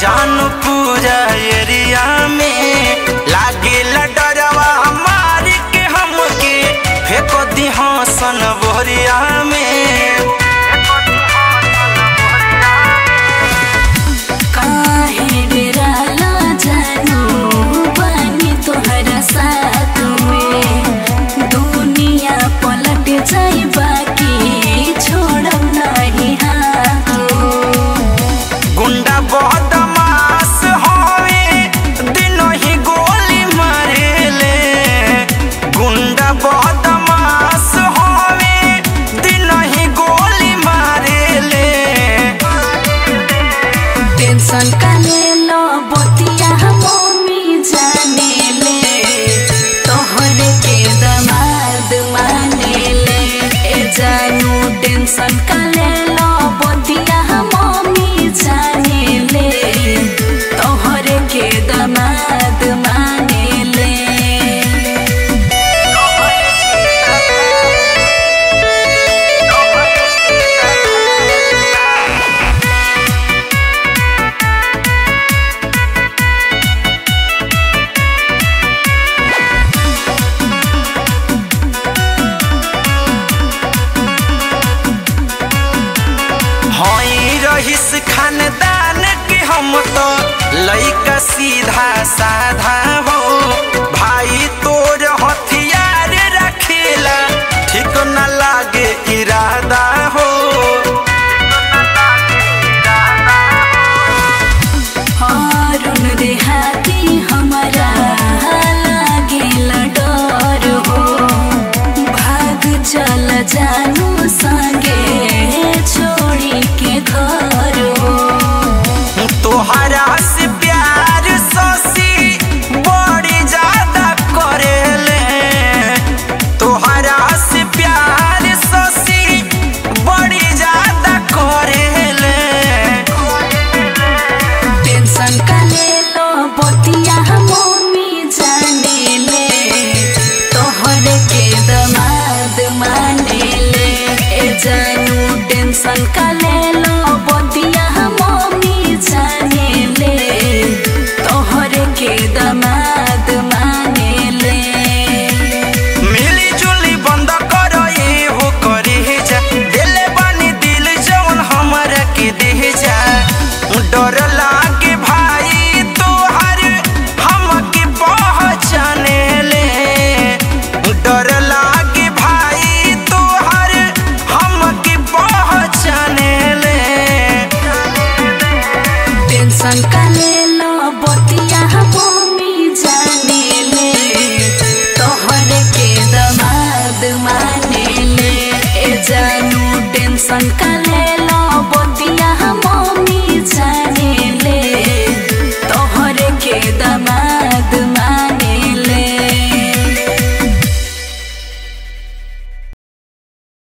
जानू पूरा एरिया में लागे डरवा मार के हमके फेंको दी हसन बोरिया में। काहे डेराला जानू बानी तोहरा साथ में दुनिया पलट जाई बाकी छोड़ब नहीं हाथ। गुंडा बदमाश होवे दिनों ही गोली मारेले। गुंडा बदमाश होवे दिनों ही गोली मारेले। टेंशन का ले लो बतिया मम्मी जाने ले तोहरे के दामाद माने ले। ए जानू टेंशन का ले लो बतिया मम्मी जाने ले तोहरे के दामाद माने ले। रहीस खानदान के हम तो लइका सीधा साधा हो। भाई तोर हथियार रखेला ठीक न लागे इरादा हो। हारून देहाती हमारा लागेला डर हो। भाग चल जानू संगे छोड़ी के घर हो। तोहरा से प्यार ससी बड़ी ज्यादा करेले। तोहरा से प्यार ससी बड़ी ज्यादा करेले। टेंशन का ले लो बतिया मम्मी जाने ले तोहरे के दामाद माने ले। ए जानू टेंशन का ले लो बतिया मम्मी जाने ले तोहरे के दामाद माने ले। मिली जुली बंद करो ये हो करे जा दिले बानी दिल जवन हमरा के दे जा। डर लागे भाई तोहर हमके पहचाने ले। डर लागे भाई तोहर हमके पहचाने ले। टेंशन का ले लो बतिया मम्मी जाने ले तोहरे के दामाद माने ले। ए जानू टेंशन का ले